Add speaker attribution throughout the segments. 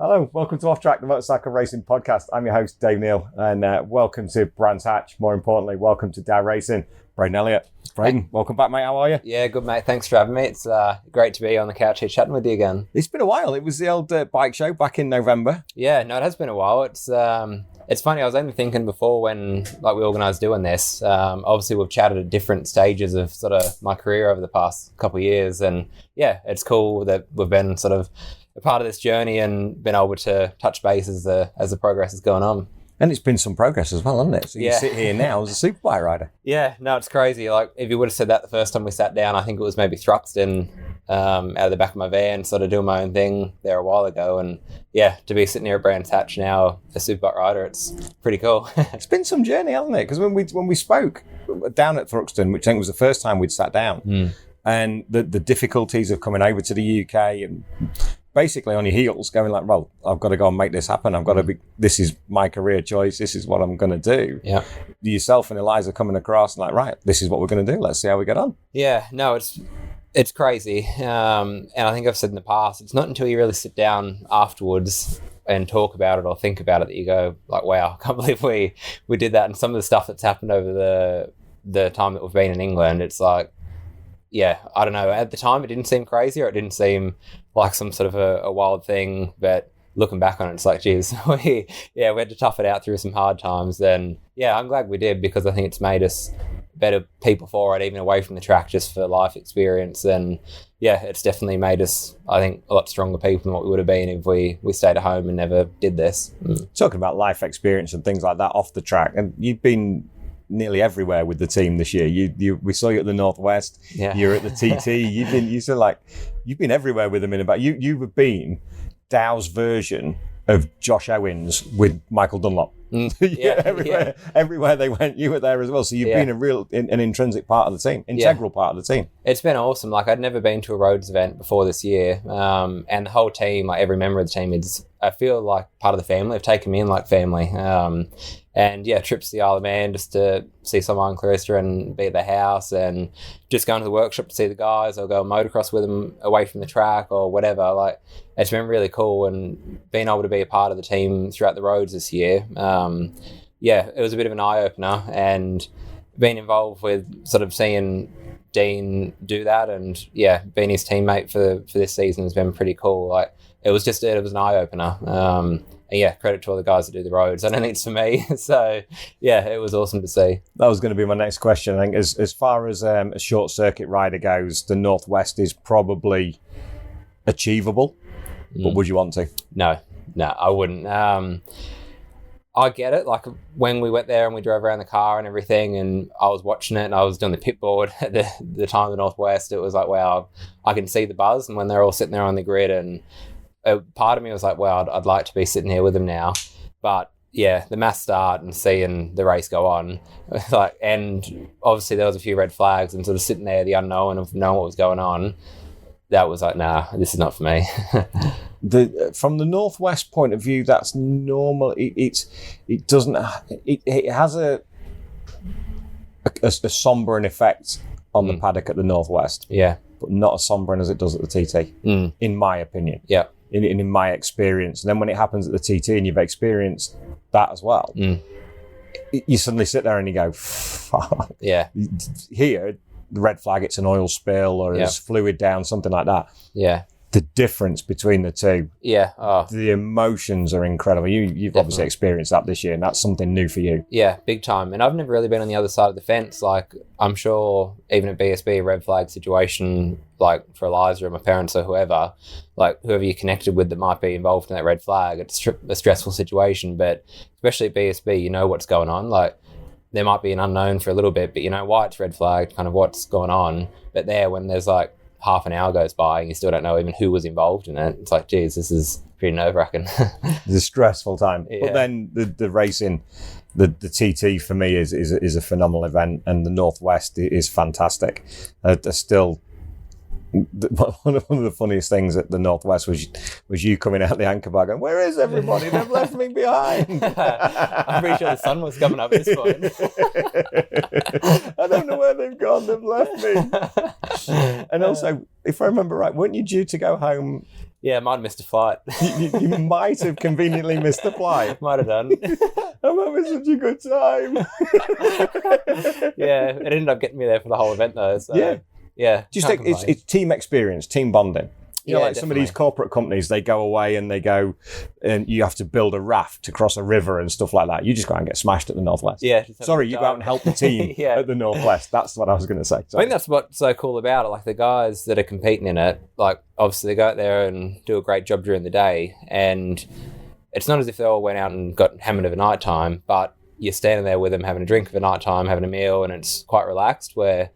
Speaker 1: Hello, welcome to Off Track, the motorcycle racing podcast. I'm your host, Dave Neal, and welcome to Brands Hatch. More importantly, welcome to Dow Racing. Brayden Elliott. Brayden, welcome back, mate. How are you?
Speaker 2: Yeah, good, mate. Thanks for having me. It's great to be on the couch here chatting with you again.
Speaker 1: It's been a while. It was the old bike show back in November.
Speaker 2: Yeah, no, it has been a while. It's funny. I was only thinking before when we organised doing this. Obviously, we've chatted at different stages of sort of my career over the past couple of years, and yeah, it's cool that we've been sort of a part of this journey and been able to touch base as the progress is going on.
Speaker 1: And it's been some progress as well, hasn't it? So you sit here now as a superbike rider.
Speaker 2: Yeah, no, it's crazy. Like, if you would have said that the first time we sat down, I think it was maybe Thruxton out of the back of my van, sort of doing my own thing there a while ago. And yeah, to be sitting here at Brands Hatch now, a superbike rider, it's pretty cool.
Speaker 1: It's been some journey, hasn't it? Because when we spoke down at Thruxton, which I think was the first time we'd sat down, and the difficulties of coming over to the UK and basically on your heels going like, well, I've got to go and make this happen. I've got to be, this is my career choice. This is what I'm going to do.
Speaker 2: Yeah.
Speaker 1: Yourself and Eliza coming across and like, right, this is what we're going to do. Let's see how we get on.
Speaker 2: Yeah, no, it's crazy. And I think I've said in the past, it's not until you really sit down afterwards and talk about it or think about it that you go like, wow, I can't believe we did that. And some of the stuff that's happened over the time that we've been in England, it's like, yeah, I don't know. At the time, it didn't seem crazy or it didn't seem like some sort of a wild thing. But looking back on it, it's like, geez, we had to tough it out through some hard times. And yeah, I'm glad we did because I think it's made us better people for it, even away from the track, just for life experience. And yeah, it's definitely made us, I think, a lot stronger people than what we would have been if we stayed at home and never did this.
Speaker 1: Talking about life experience and things like that off the track, and you've been nearly everywhere with the team this year. We saw you at the Northwest. Yeah. You're at the TT. You've been everywhere with them in about. You've been Dow's version of Josh Owens with Michael Dunlop. Everywhere they went, you were there as well. So you've been an intrinsic part of the team, integral part of the team.
Speaker 2: It's been awesome. Like, I'd never been to a roads event before this year, and the whole team, like every member of the team, I feel like part of the family. They've taken me in like family. And yeah, trips to the Isle of Man just to see someone in Clarissa and be at the house, and just going to the workshop to see the guys or go motocross with them away from the track or whatever. Like, it's been really cool, and being able to be a part of the team throughout the roads this year. It was a bit of an eye-opener, and being involved with sort of seeing Dean do that, and yeah, being his teammate for this season has been pretty cool. Like, it was an eye-opener. And yeah, credit to all the guys that do the roads. I don't think it's for me. So yeah, it was awesome to see. That
Speaker 1: was going to be my next question. I think as far as a short circuit rider goes, the Northwest is probably achievable. But would you want to?
Speaker 2: No, I wouldn't. I get it. Like, when we went there and we drove around the car and everything, and I was watching it and I was doing the pit board at the time of the Northwest, it was like, wow, I can see the buzz. And when they're all sitting there on the grid, and part of me was like, well, I'd like to be sitting here with them now. But yeah, the mass start and seeing the race go on, like, and obviously there was a few red flags, and sort of sitting there, the unknown of knowing what was going on, that was like, nah, this is not for me.
Speaker 1: From the Northwest point of view, that's normal. It has a sombering effect on the paddock at the Northwest.
Speaker 2: Yeah.
Speaker 1: But not as sombering as it does at the TT, in my opinion.
Speaker 2: Yeah.
Speaker 1: In my experience. And then when it happens at the TT and you've experienced that as well, you suddenly sit there and you go, fuck.
Speaker 2: Yeah.
Speaker 1: Here, the red flag, it's an oil spill or it's fluid down, something like that.
Speaker 2: Yeah.
Speaker 1: The difference between the two.
Speaker 2: Yeah.
Speaker 1: The emotions are incredible. You've obviously experienced that this year, and that's something new for you.
Speaker 2: Yeah, big time. And I've never really been on the other side of the fence. Like, I'm sure even at BSB, a red flag situation, like for Eliza or my parents or whoever, like whoever you connected with that might be involved in that red flag, it's a stressful situation. But especially at BSB, you know what's going on. Like, there might be an unknown for a little bit, but you know why it's red flagged, kind of what's going on. But there, when there's like half an hour goes by and you still don't know even who was involved in it, it's like, geez, this is pretty nerve-wracking.
Speaker 1: It's a stressful time. Yeah. But then the racing, the TT for me is a phenomenal event, and the Northwest is fantastic. There's still one of the funniest things at the Northwest was you coming out the anchor bar going, where is everybody? They've left me behind.
Speaker 2: I'm pretty sure the sun was coming up at this point.
Speaker 1: I don't know where they've gone. They've left me. And also, if I remember right, weren't you due to go home
Speaker 2: Yeah, I might have missed a flight.
Speaker 1: You might have conveniently missed the flight.
Speaker 2: Might have done.
Speaker 1: I'm having such a good time.
Speaker 2: Yeah, it ended up getting me there for the whole event though. So, yeah.
Speaker 1: Just think it's team experience, team bonding. You know, like some of these corporate companies, they go away and you have to build a raft to cross a river and stuff like that. You just go out and get smashed at the Northwest.
Speaker 2: Yeah.
Speaker 1: Sorry, you go out and help the team at the Northwest. That's what I was going to say.
Speaker 2: Sorry. I think that's what's so cool about it. Like the guys that are competing in it, like obviously they go out there and do a great job during the day. And it's not as if they all went out and got hammered over night time, but you're standing there with them having a drink of a night time, having a meal, and it's quite relaxed. Where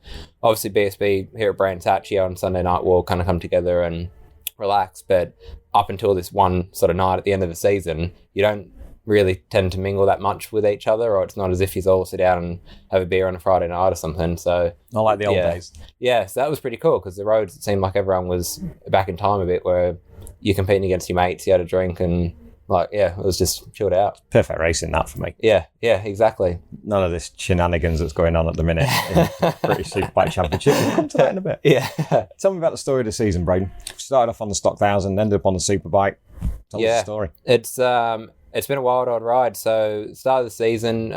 Speaker 2: obviously BSB here at Brayden Elliottt on Sunday night will kind of come together and relax, but up until this one sort of night at the end of the season, you don't really tend to mingle that much with each other, or it's not as if you all sit down and have a beer on a Friday night or something. So
Speaker 1: not like the old days.
Speaker 2: Yeah, so that was pretty cool because the roads, it seemed like everyone was back in time a bit, where you're competing against your mates, you had a drink, and like, yeah, it was just chilled out. Perfect
Speaker 1: racing, that for me.
Speaker 2: Yeah, exactly.
Speaker 1: None of this shenanigans that's going on at the minute in British Superbike Championship. We'll come to that in a bit.
Speaker 2: Yeah.
Speaker 1: Tell me about the story of the season, Brayden. Started off on the Stock 1000, ended up on the Superbike. Tell us the story.
Speaker 2: It's been a wild old ride. So start of the season,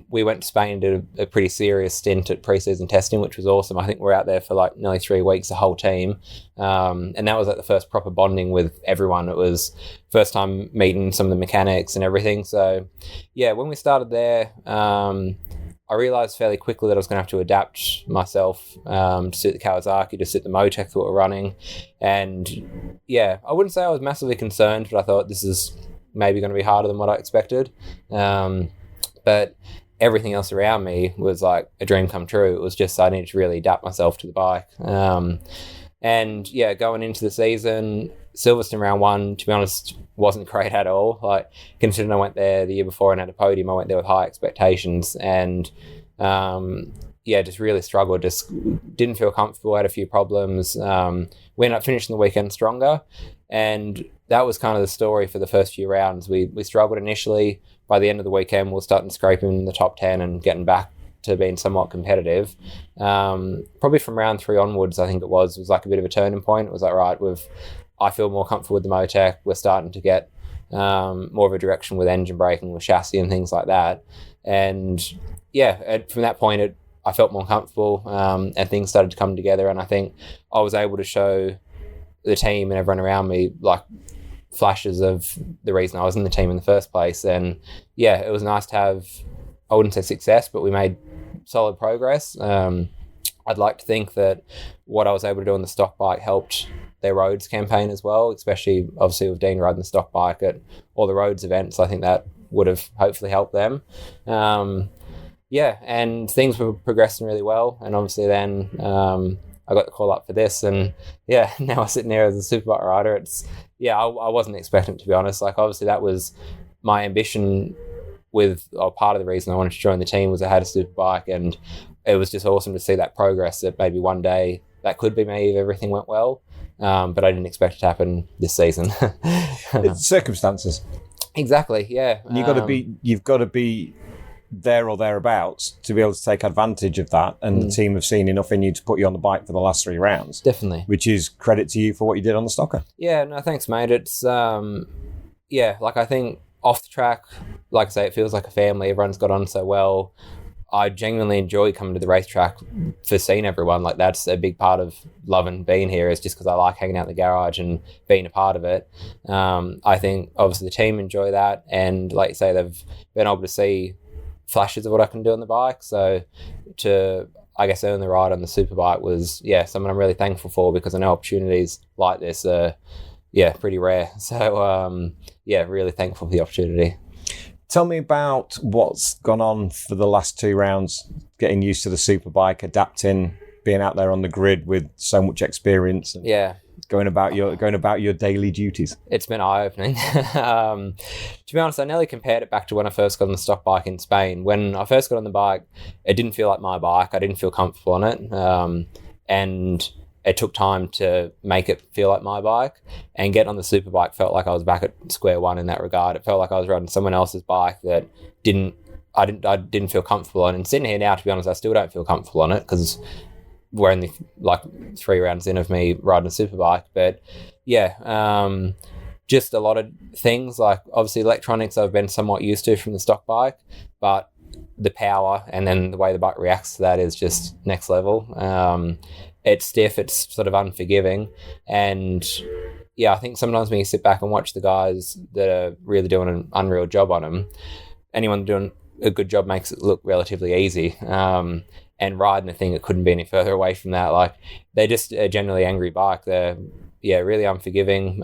Speaker 2: we went to Spain and did a pretty serious stint at pre-season testing, which was awesome. I think we're out there for like nearly 3 weeks, the whole team. And that was like the first proper bonding with everyone. It was first time meeting some of the mechanics and everything. So yeah, when we started there, I realised fairly quickly that I was going to have to adapt myself to suit the Kawasaki, to suit the Motec that we're running. And yeah, I wouldn't say I was massively concerned, but I thought this is maybe going to be harder than what I expected. But everything else around me was like a dream come true. It was just I needed to really adapt myself to the bike. And yeah, going into the season, Silverstone round 1, to be honest, wasn't great at all. Like, considering I went there the year before and had a podium, I went there with high expectations and just really struggled. Just didn't feel comfortable, had a few problems. We ended up finishing the weekend stronger, and that was kind of the story for the first few rounds. We struggled initially. By the end of the weekend, we were starting scraping in the top 10 and getting back to being somewhat competitive. Probably from round 3 onwards, I think it was like a bit of a turning point. It was like, right, I feel more comfortable with the Motec. We're starting to get more of a direction with engine braking, with chassis and things like that. And yeah, from that point, I felt more comfortable and things started to come together. And I think I was able to show the team and everyone around me like flashes of the reason I was in the team in the first place. And yeah, it was nice to have, I wouldn't say success, but we made solid progress. I'd like to think that what I was able to do on the stock bike helped their roads campaign as well, especially obviously with Dean riding the stock bike at all the roads events. I think that would have hopefully helped them. And things were progressing really well. And obviously then I got the call up for this, and yeah, now I'm sitting there as a Superbike rider. I wasn't expecting it, to be honest. Like, obviously that was my ambition part of the reason I wanted to join the team was I had a Superbike, and it was just awesome to see that progress, that maybe one day that could be me if everything went well. But I didn't expect it to happen this season.
Speaker 1: It's circumstances.
Speaker 2: Exactly, yeah.
Speaker 1: And you've got to be there or thereabouts to be able to take advantage of that, and the team have seen enough in you to put you on the bike for the last 3 rounds.
Speaker 2: Definitely.
Speaker 1: Which is credit to you for what you did on the Stocker.
Speaker 2: Yeah, no, thanks, mate. It's like I think off the track, like I say, it feels like a family. Everyone's got on so well. I genuinely enjoy coming to the racetrack for seeing everyone. Like, that's a big part of loving being here, is just because I like hanging out in the garage and being a part of it. I think obviously the team enjoy that, and like you say, they've been able to see flashes of what I can do on the bike. So to, I guess, earn the ride on the Superbike was something I'm really thankful for, because I know opportunities like this are pretty rare. So really thankful for the opportunity.
Speaker 1: Tell me about what's gone on for the last 2 rounds, getting used to the Superbike, adapting, being out there on the grid with so much experience, and going about your daily duties.
Speaker 2: It's been eye-opening. To be honest, I nearly compared it back to when I first got on the stock bike in Spain. When I first got on the bike, it didn't feel like my bike. I didn't feel comfortable on it. And it took time to make it feel like my bike, and getting on the Superbike felt like I was back at square one in that regard. It felt like I was riding someone else's bike that I didn't feel comfortable on. And sitting here now, to be honest, I still don't feel comfortable on it, because we're only like 3 rounds in of me riding a superbike. But yeah, just a lot of things, like obviously electronics I've been somewhat used to from the stock bike, but the power and then the way the bike reacts to that is just next level. It's stiff, it's sort of unforgiving, and yeah, I think sometimes when you sit back and watch the guys that are really doing an unreal job on them, anyone doing a good job makes it look relatively easy. And riding a thing that couldn't be any further away from that. Like, they're just a generally angry bike. They're, really unforgiving.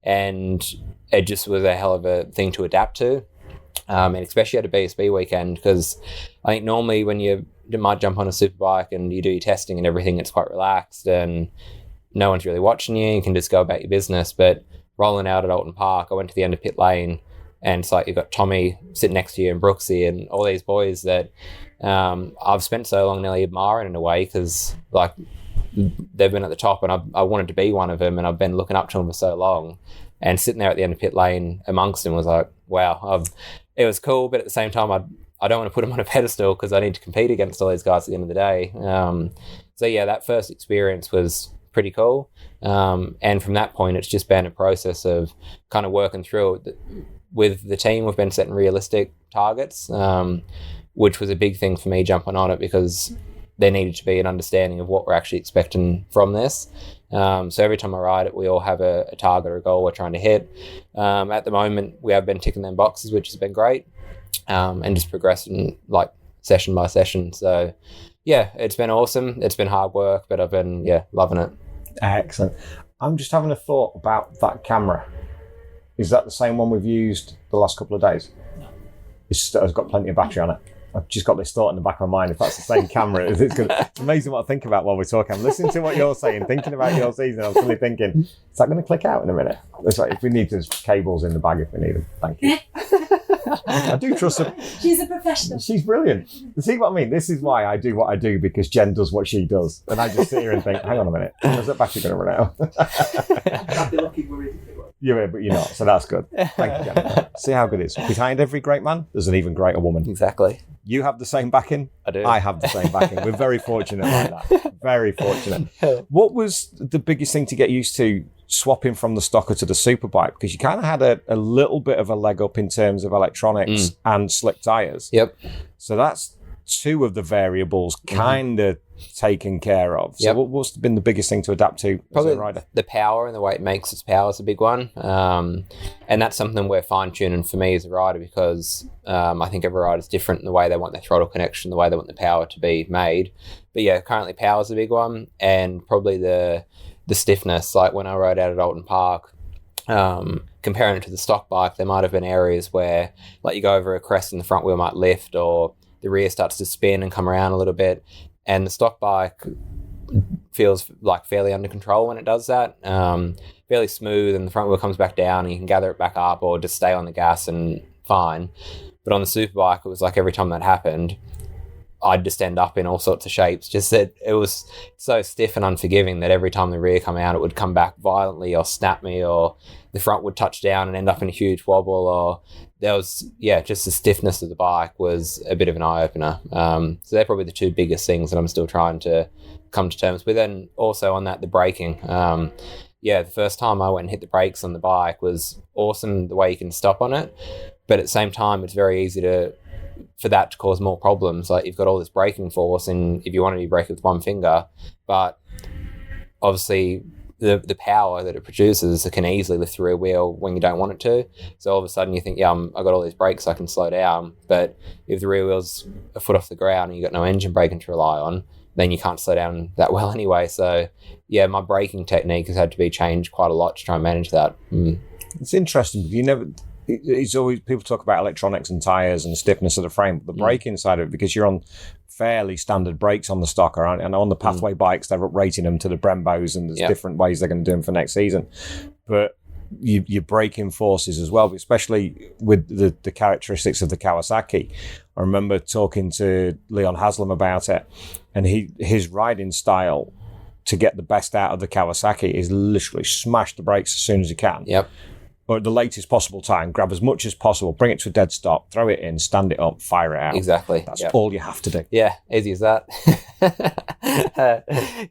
Speaker 2: And it just was a hell of a thing to adapt to. And especially at a BSB weekend, because I think normally when you might jump on a superbike and you do your testing and everything, it's quite relaxed and no one's really watching you. You can just go about your business. But rolling out at Alton Park, I went to the end of pit lane, and it's like you've got Tommy sitting next to you and Brooksy and all these boys that I've spent so long nearly admiring in a way, because like they've been at the top and I wanted to be one of them, and I've been looking up to them for so long, and sitting there at the end of pit lane amongst them was like, wow, it was cool. But at the same time, I don't want to put them on a pedestal because I need to compete against all these guys at the end of the day. So yeah, that first experience was pretty cool. And from that point, it's just been a process of kind of working through it. With the team, we've been setting realistic targets, which was a big thing for me jumping on it, because there needed to be an understanding of what we're actually expecting from this. So every time I ride it, we all have a target or a goal we're trying to hit. At the moment, we have been ticking them boxes, which has been great, and just progressing like session by session. So yeah, it's been awesome. It's been hard work, but I've been, loving it.
Speaker 1: Excellent. I'm just having a thought about that camera. Is that the same one we've used the last couple of days? No. It's got plenty of battery on it. I've just got this thought in the back of my mind. If that's the same camera, it's amazing what I think about while we're talking. I'm listening to what you're saying, thinking about your season. I'm suddenly thinking, is that going to click out in a minute? It's like, if we need, there's cables in the bag if we need them. Thank you. I do trust her.
Speaker 3: She's a professional.
Speaker 1: She's brilliant. See what I mean? This is why I do what I do, because Jen does what she does. And I just sit here and think, hang on a minute, is that battery going to run out?
Speaker 4: I'd be lucky worried if it was.
Speaker 1: Yeah, but you're not, so that's good. Thank you, Jen. See how good it is. Behind every great man, there's an even greater woman.
Speaker 2: Exactly.
Speaker 1: You have the same backing.
Speaker 2: I do.
Speaker 1: I have the same backing. We're very fortunate like that. Very fortunate. What was the biggest thing to get used to swapping from the stocker to the superbike? Because you kind of had a little bit of a leg up in terms of electronics and slick tyres.
Speaker 2: Yep.
Speaker 1: So that's two of the variables kind of taken care of. So what's been the biggest thing to adapt to
Speaker 2: Probably
Speaker 1: as a rider?
Speaker 2: The power and the way it makes its power is a big one. And that's something we're fine-tuning for me as a rider, because I think every rider's different in the way they want their throttle connection, the way they want the power to be made. But yeah, currently power is a big one, and probably the stiffness. Like when I rode out at Alton Park, comparing it to the stock bike, there might have been areas where like you go over a crest and the front wheel might lift, or the rear starts to spin and come around a little bit, and the stock bike feels like fairly under control when it does that. Fairly smooth, and the front wheel comes back down and you can gather it back up or just stay on the gas and fine. But on the superbike, it was like every time that happened, I'd just end up in all sorts of shapes. Just that it was so stiff and unforgiving that every time the rear come out, it would come back violently or snap me, or the front would touch down and end up in a huge wobble, or there was, just the stiffness of the bike was a bit of an eye-opener. So they're probably the two biggest things that I'm still trying to come to terms with. And also on that, the braking. The first time I went and hit the brakes on the bike was awesome, the way you can stop on it. But at the same time, it's very easy for that to cause more problems. Like you've got all this braking force, and if you want to be braking with one finger, but obviously the power that it produces, it can easily lift the rear wheel when you don't want it to. So all of a sudden you think, I've got all these brakes, I can slow down. But if the rear wheel's a foot off the ground and you've got no engine braking to rely on, then you can't slow down that well anyway. So my braking technique has had to be changed quite a lot to try and manage that.
Speaker 1: It's interesting, because it's always, people talk about electronics and tyres and stiffness of the frame, but the braking side of it, because you're on fairly standard brakes on the stocker, aren't you? And on the pathway bikes, they're uprating them to the Brembos, and there's different ways they're going to do them for next season. But your braking forces as well, especially with the characteristics of the Kawasaki. I remember talking to Leon Haslam about it, and his riding style to get the best out of the Kawasaki is literally smash the brakes as soon as you can.
Speaker 2: Yep.
Speaker 1: or at the latest possible time, grab as much as possible, bring it to a dead stop, throw it in, stand it up, fire it out.
Speaker 2: Exactly.
Speaker 1: That's all you have to do.
Speaker 2: Yeah, easy as that.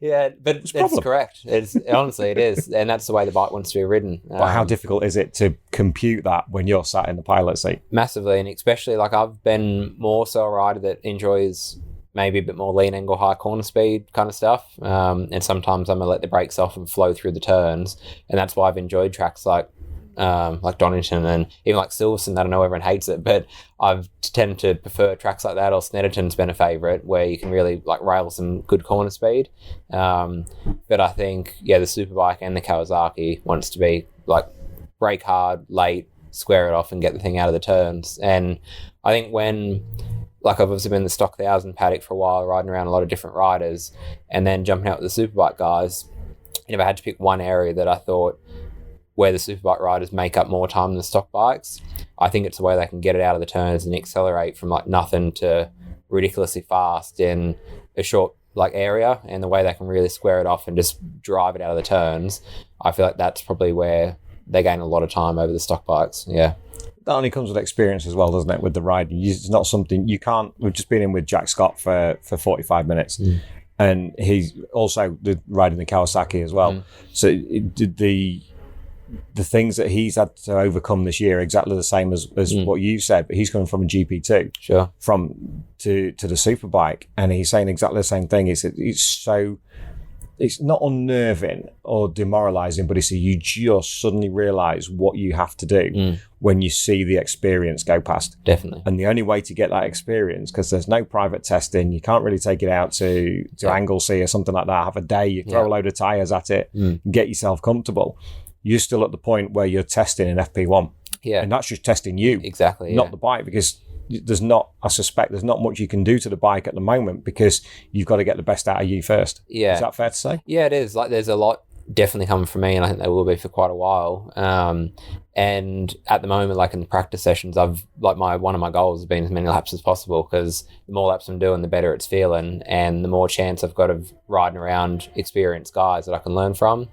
Speaker 2: Yeah, but it's correct. Honestly, it is. And that's the way the bike wants to be ridden.
Speaker 1: But how difficult is it to compute that when you're sat in the pilot seat?
Speaker 2: Massively, and especially like I've been more so a rider that enjoys maybe a bit more lean angle, high corner speed kind of stuff. And sometimes I'm going to let the brakes off and flow through the turns. And that's why I've enjoyed tracks like Donington and even like Silverstone. I don't know, everyone hates it, but I've tended to prefer tracks like that, or Snetterton's been a favourite where you can really like rail some good corner speed. But I think, the Superbike and the Kawasaki wants to be like brake hard, late, square it off and get the thing out of the turns. And I think when, like I've obviously been in the stock 1000 paddock for a while, riding around a lot of different riders, and then jumping out with the Superbike guys, if I had to pick one area that I thought where the Superbike riders make up more time than the stock bikes, I think it's the way they can get it out of the turns and accelerate from like nothing to ridiculously fast in a short like area, and the way they can really square it off and just drive it out of the turns. I feel like that's probably where they gain a lot of time over the stock bikes. Yeah.
Speaker 1: That only comes with experience as well, doesn't it, with the riding? It's not something you can't... We've just been in with Jack Scott for 45 minutes. And he's also riding the Kawasaki as well. So the things that he's had to overcome this year, exactly the same as what you said, but he's coming from a GP2,
Speaker 2: sure,
Speaker 1: to the Superbike, and he's saying exactly the same thing. It's not unnerving or demoralizing, but you just suddenly realize what you have to do when you see the experience go past.
Speaker 2: Definitely.
Speaker 1: And the only way to get that experience, because there's no private testing, you can't really take it out to Anglesey or something like that, have a day, you throw a load of tires at it and get yourself comfortable. You're still at the point where you're testing an FP1. Yeah. And that's just testing you.
Speaker 2: Exactly.
Speaker 1: Not the bike, because I suspect there's not much you can do to the bike at the moment, because you've got to get the best out of you first.
Speaker 2: Yeah.
Speaker 1: Is that fair to say?
Speaker 2: Yeah, it is. Like, there's a lot definitely coming from me, and I think there will be for quite a while. And at the moment, like in the practice sessions, one of my goals has been as many laps as possible, because the more laps I'm doing, the better it's feeling, and the more chance I've got of riding around experienced guys that I can learn from.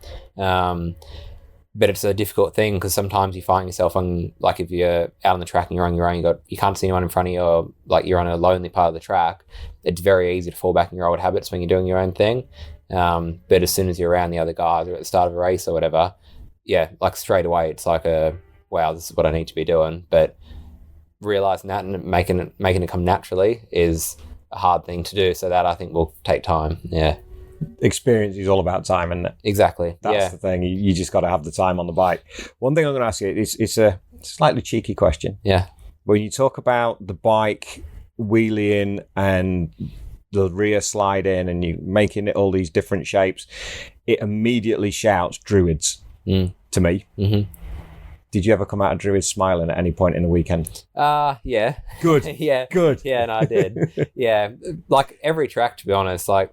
Speaker 2: But it's a difficult thing, because sometimes you find yourself on, like if you're out on the track and you're on your own, you can't see anyone in front of you, or like you're on a lonely part of the track. It's very easy to fall back in your old habits when you're doing your own thing. But as soon as you're around the other guys or at the start of a race or whatever, like straight away it's like wow, this is what I need to be doing. But realizing that and making it come naturally is a hard thing to do. So that I think will take time. Yeah.
Speaker 1: Experience is all about time, isn't it?
Speaker 2: Exactly.
Speaker 1: That's the thing. You just got to have the time on the bike. One thing I'm going to ask you, it's a slightly cheeky question.
Speaker 2: Yeah.
Speaker 1: When you talk about the bike wheeling and the rear sliding and you making it all these different shapes, it immediately shouts Druids to me. Mm-hmm. Did you ever come out of Druids smiling at any point in the weekend?
Speaker 2: Yeah.
Speaker 1: Good.
Speaker 2: Yeah.
Speaker 1: Good.
Speaker 2: Yeah, no, I did. Yeah. Like every track, to be honest, like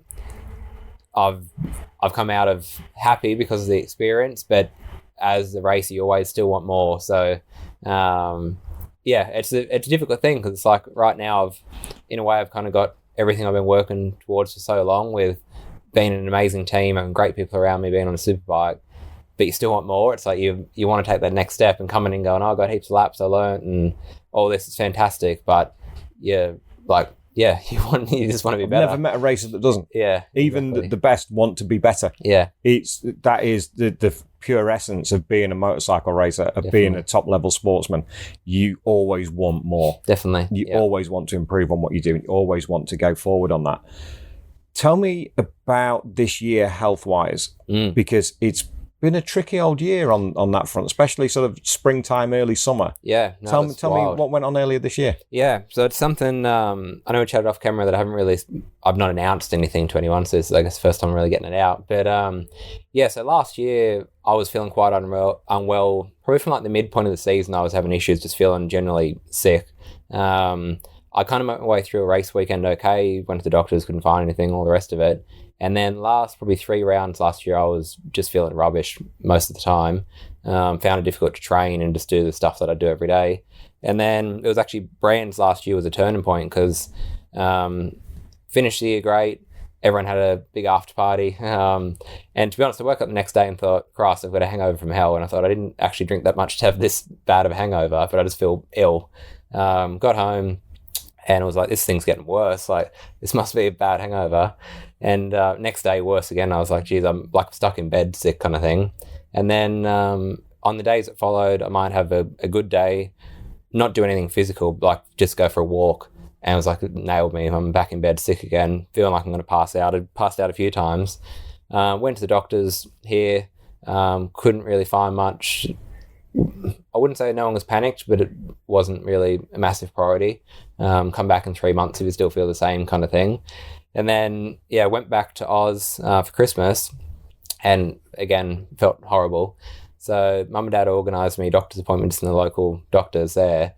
Speaker 2: I've come out of happy because of the experience, but as the racer, you always still want more. So, it's a difficult thing, because it's like right now I've kind of got everything I've been working towards for so long, with being an amazing team and great people around me, being on a Superbike, but you still want more. It's like you want to take that next step and come in and go, I got heaps of laps I learned and all this is fantastic, but you just want to be better.
Speaker 1: I've never met a racer that doesn't.
Speaker 2: Yeah.
Speaker 1: Even exactly. the best want to be better.
Speaker 2: Yeah.
Speaker 1: That is the pure essence of being a motorcycle racer, of Definitely. Being a top level sportsman. You always want more.
Speaker 2: Definitely.
Speaker 1: You always want to improve on what you do. You always want to go forward on that. Tell me about this year health wise, because it's been a tricky old year on that front, especially sort of springtime, early summer.
Speaker 2: Yeah.
Speaker 1: No, tell me what went on earlier this year.
Speaker 2: Yeah. So it's something, I know we chatted off camera that I've not announced anything to anyone. So it's, I guess, the first time I'm really getting it out. But so last year I was feeling quite unwell, probably from like the midpoint of the season. I was having issues, just feeling generally sick. I kind of made my way through a race weekend okay, went to the doctors, couldn't find anything, all the rest of it. And then last probably 3 rounds last year, I was just feeling rubbish most of the time. Found it difficult to train and just do the stuff that I do every day. And then it was actually Brands last year was a turning point, because finished the year great, everyone had a big after party. And to be honest, I woke up the next day and thought, Christ, I've got a hangover from hell. And I thought I didn't actually drink that much to have this bad of a hangover, but I just feel ill. Got home and it was like, this thing's getting worse. Like, this must be a bad hangover. And next day, worse again. I was like, geez, I'm like stuck in bed sick kind of thing. And then on the days that followed, I might have a good day, not do anything physical, like just go for a walk. And it was like, it nailed me. I'm back in bed sick again, feeling like I'm going to pass out. I'd passed out a few times. Went to the doctors here, couldn't really find much. I wouldn't say no one was panicked, but it wasn't really a massive priority. Come back in 3 months if you still feel the same kind of thing. And then, went back to Oz for Christmas and again, felt horrible. So mum and dad organised me doctor's appointments in the local doctors there.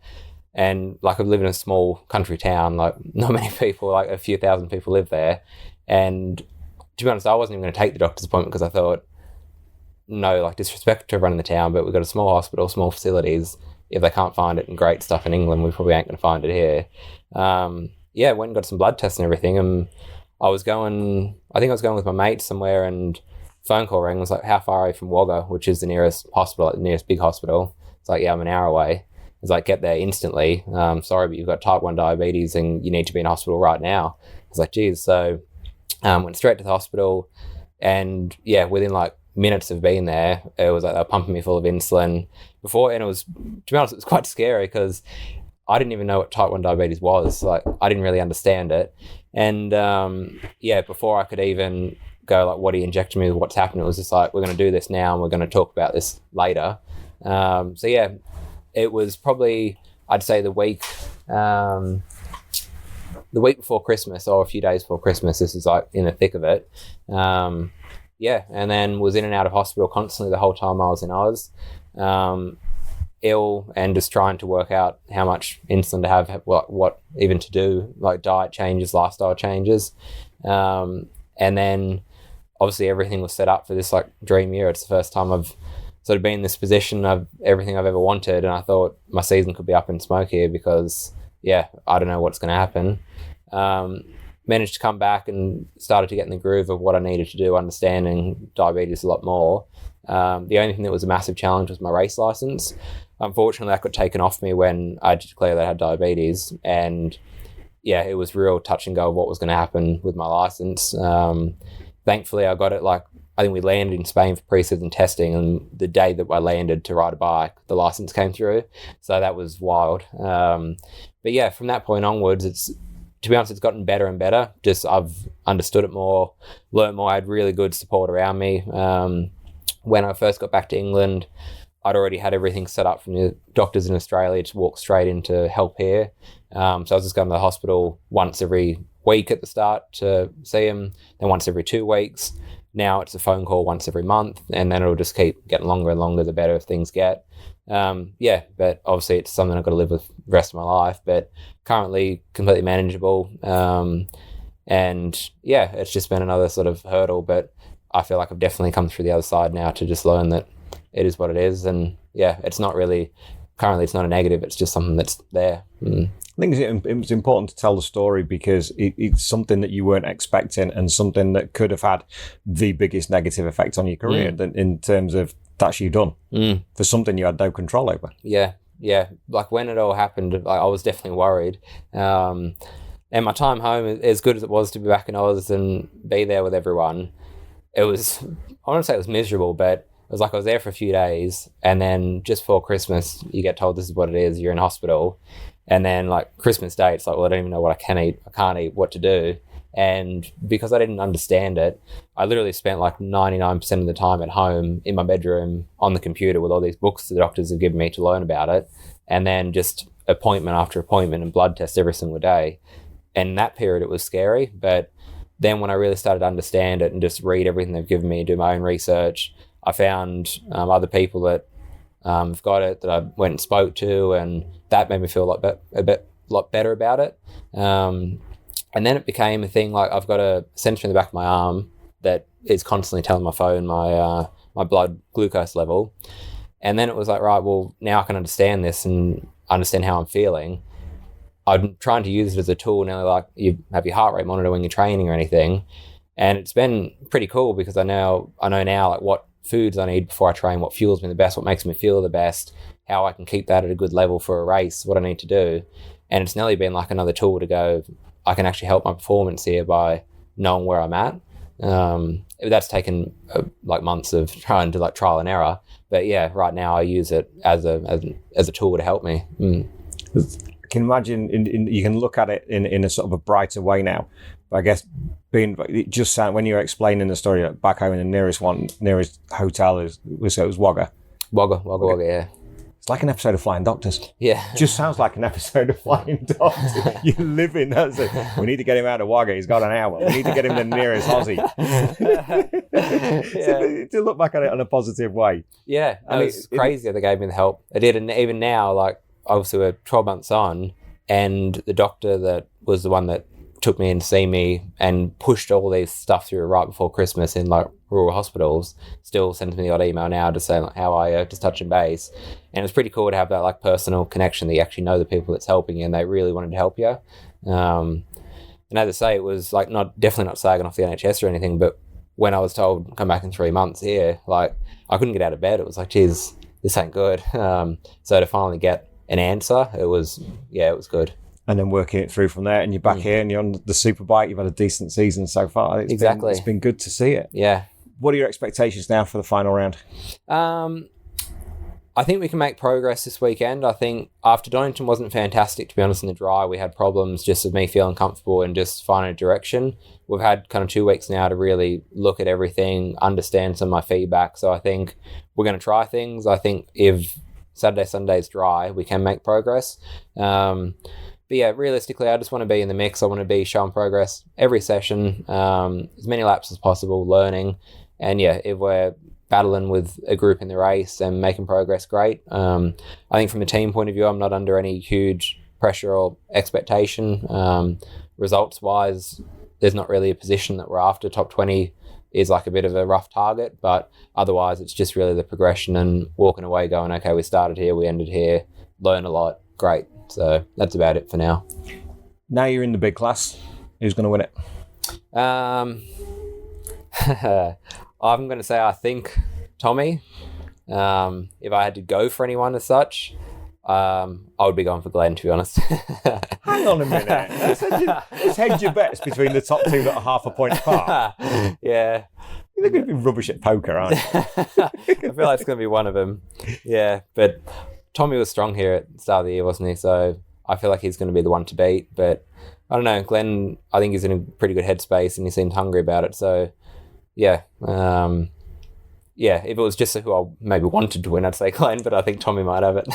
Speaker 2: And like I live in a small country town, like not many people, like a few thousand people live there. And to be honest, I wasn't even going to take the doctor's appointment because I thought, no, like disrespect to everyone in the town, but we've got a small hospital, small facilities. If they can't find it and great stuff in England, we probably ain't going to find it here. Went and got some blood tests and everything. And I think I was going with my mate somewhere and phone call rang. It was like, how far are you from Wagga, which is the nearest hospital, like the nearest big hospital? It's like, I'm an hour away. It's like, get there instantly. Sorry, but you've got type 1 diabetes and you need to be in hospital right now. It's like, geez. So went straight to the hospital and within like minutes of being there, it was like they were pumping me full of insulin before. And it was, to be honest, it was quite scary because I didn't even know what type 1 diabetes was. Like, I didn't really understand it. And before I could even go like, what he injected me with, what's happened, it was just like, we're going to do this now and we're going to talk about this later. It was probably, I'd say the week before Christmas or a few days before Christmas. This is like in the thick of it. And then was in and out of hospital constantly the whole time I was in Oz. Ill and just trying to work out how much insulin to have, what even to do, like diet changes, lifestyle changes. And then obviously everything was set up for this like dream year. It's the first time I've sort of been in this position of everything I've ever wanted. And I thought my season could be up in smoke here because, I don't know what's going to happen. Managed to come back and started to get in the groove of what I needed to do, understanding diabetes a lot more. The only thing that was a massive challenge was my race license. Unfortunately, that got taken off me when I declared that I had diabetes. And it was real touch and go of what was going to happen with my license. Thankfully, I got it I think we landed in Spain for pre-season testing, and the day that I landed to ride a bike, the license came through. So that was wild. From that point onwards, to be honest, it's gotten better and better. Just I've understood it more, learned more. I had really good support around me. When I first got back to England, I'd already had everything set up from the doctors in Australia to walk straight into help here. So I was just going to the hospital once every week at the start to see him, then once every 2 weeks. Now it's a phone call once every month, and then it'll just keep getting longer and longer the better things get. But obviously it's something I've got to live with the rest of my life, but currently completely manageable. It's just been another sort of hurdle, but I feel like I've definitely come through the other side now to just learn that it is what it is. And it's not really, currently it's not a negative, it's just something that's there.
Speaker 1: I think it's important to tell the story because it's something that you weren't expecting and something that could have had the biggest negative effect on your career in terms of that's you done for something you had no control over. Yeah.
Speaker 2: Like when it all happened, I was definitely worried. And my time home, as good as it was to be back in Oz and be there with everyone, it was, I wouldn't say it was miserable, but it was like I was there for a few days, and then just before Christmas, you get told this is what it is, you're in hospital. And then like Christmas Day, it's like, well, I don't even know what I can eat, I can't eat, what to do. And because I didn't understand it, I literally spent like 99% of the time at home in my bedroom on the computer with all these books the doctors have given me to learn about it. And then just appointment after appointment and blood tests every single day. And in that period, it was scary. But then when I really started to understand it and just read everything they've given me, do my own research, I found other people that have got it that I went and spoke to, and that made me feel a lot better about it. And then it became a thing like I've got a sensor in the back of my arm that is constantly telling my phone my blood glucose level. And then it was like, right, well, now I can understand this and understand how I'm feeling. I'm trying to use it as a tool now, like you have your heart rate monitor when you're training or anything. And it's been pretty cool because I know now like what foods I need before I train, what fuels me the best, what makes me feel the best, how I can keep that at a good level for a race, what I need to do. And it's nearly been like another tool to go, I can actually help my performance here by knowing where I'm at. That's taken like months of trying to like trial and error. But yeah, right now I use it as a tool to help me.
Speaker 1: I can imagine you can look at it in a sort of a brighter way now. But I guess it just sound, when you were explaining the story back home, in the nearest hotel was Wagga.
Speaker 2: Wagga, yeah.
Speaker 1: It's like an episode of Flying Doctors.
Speaker 2: Yeah.
Speaker 1: Just sounds like an episode of Flying Doctors. You live in that. We need to get him out of Wagga. He's got an hour. We need to get him the nearest Aussie.
Speaker 2: Yeah.
Speaker 1: To look back at it in a positive way.
Speaker 2: Yeah. It's crazy that they gave me the help. They did. And even now, like, obviously we're 12 months on, and the doctor that was the one that took me in to see me and pushed all these stuff through right before Christmas in like rural hospitals still sends me the odd email now to say like, how are you, just touching base. And it's pretty cool to have that like personal connection that you actually know the people that's helping you and they really wanted to help you. And as I say, it was like definitely not sagging off the NHS or anything, but when I was told come back in 3 months here, like I couldn't get out of bed. It was like, geez, this ain't good. So to finally get an answer, it was good.
Speaker 1: And then working it through from there, and you're back here and you're on the Superbike. You've had a decent season so far. It's been good to see it.
Speaker 2: Yeah.
Speaker 1: What are your expectations now for the final round?
Speaker 2: I think we can make progress this weekend. I think after Donington wasn't fantastic, to be honest, in the dry. We had problems just with me feeling comfortable and just finding a direction. We've had kind of 2 weeks now to really look at everything, understand some of my feedback. So I think we're going to try things. I think if Saturday, Sunday's dry, we can make progress. But yeah, realistically, I just want to be in the mix. I want to be showing progress every session, as many laps as possible, learning. And yeah, if we're battling with a group in the race and making progress, great. I think from a team point of view, I'm not under any huge pressure or expectation. Results-wise, there's not really a position that we're after. Top 20 is like a bit of a rough target, but otherwise it's just really the progression and walking away going, okay, we started here, we ended here, learn a lot, great. So that's about it for now.
Speaker 1: Now you're in the big class. Who's going to win it?
Speaker 2: I'm going to say I think Tommy. If I had to go for anyone as such, I would be going for Glenn, to be honest.
Speaker 1: Hang on a minute. Let's hedge your bets between the top two that are half a point apart.
Speaker 2: Yeah.
Speaker 1: You're going to be rubbish at poker, aren't you?
Speaker 2: I feel like it's going to be one of them. Yeah, but Tommy was strong here at the start of the year, wasn't he? So I feel like he's going to be the one to beat. But I don't know. Glenn, I think he's in a pretty good headspace and he seemed hungry about it. So, yeah. If it was just who I maybe wanted to win, I'd say Glenn, but I think Tommy might have it.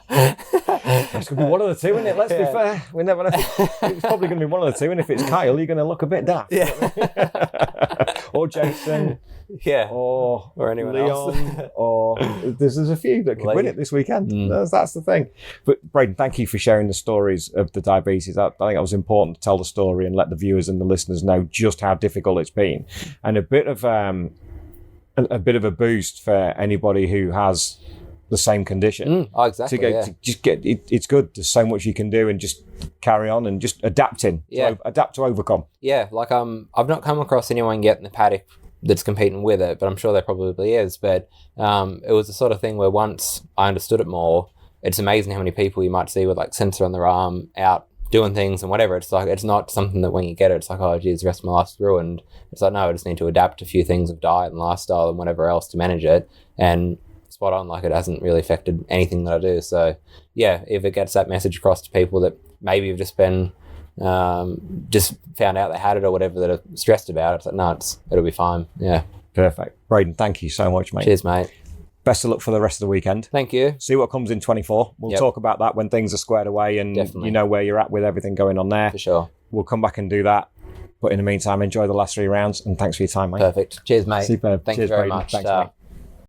Speaker 1: It's going to be one of the two, isn't it? Let's be fair. We never know. It's probably going to be one of the two. And if it's Kyle, you're going to look a bit daft.
Speaker 2: Yeah.
Speaker 1: Or Jason.
Speaker 2: Yeah.
Speaker 1: Or
Speaker 2: anyone
Speaker 1: Leon,
Speaker 2: else.
Speaker 1: Or there's a few that could win it this weekend. That's the thing. But Brayden, thank you for sharing the stories of the diabetes. I think it was important to tell the story and let the viewers and the listeners know just how difficult it's been. And a bit of a boost for anybody who has the same condition.
Speaker 2: Exactly.
Speaker 1: To just get it, it's good. There's so much you can do and just carry on and just adapting. Adapt to overcome.
Speaker 2: Yeah, like I've not come across anyone yet in the paddock that's competing with it, but I'm sure there probably is. But it was the sort of thing where once I understood it more, it's amazing how many people you might see with like sensor on their arm out doing things and whatever. It's like, it's not something that when you get it, it's like, oh geez, the rest of my life's ruined. It's like, no, I just need to adapt a few things of diet and lifestyle and whatever else to manage it. And spot on, like it hasn't really affected anything that I do. So yeah, if it gets that message across to people that maybe have just been just found out they had it or whatever, that are stressed about it, it's like, no, it'll be fine. Yeah.
Speaker 1: Perfect. Brayden, thank you so much, mate.
Speaker 2: Cheers, mate.
Speaker 1: Best of luck for the rest of the weekend.
Speaker 2: Thank you.
Speaker 1: See what comes in 24. We'll talk about that when things are squared away and you know where you're at with everything going on there.
Speaker 2: For sure.
Speaker 1: We'll come back and do that. But in the meantime, enjoy the last 3 rounds and thanks for your time, mate.
Speaker 2: Perfect. Cheers, mate.
Speaker 1: Superb.
Speaker 2: Thank
Speaker 1: Cheers,
Speaker 2: you very
Speaker 1: Brayden.
Speaker 2: much.
Speaker 1: Thanks, mate.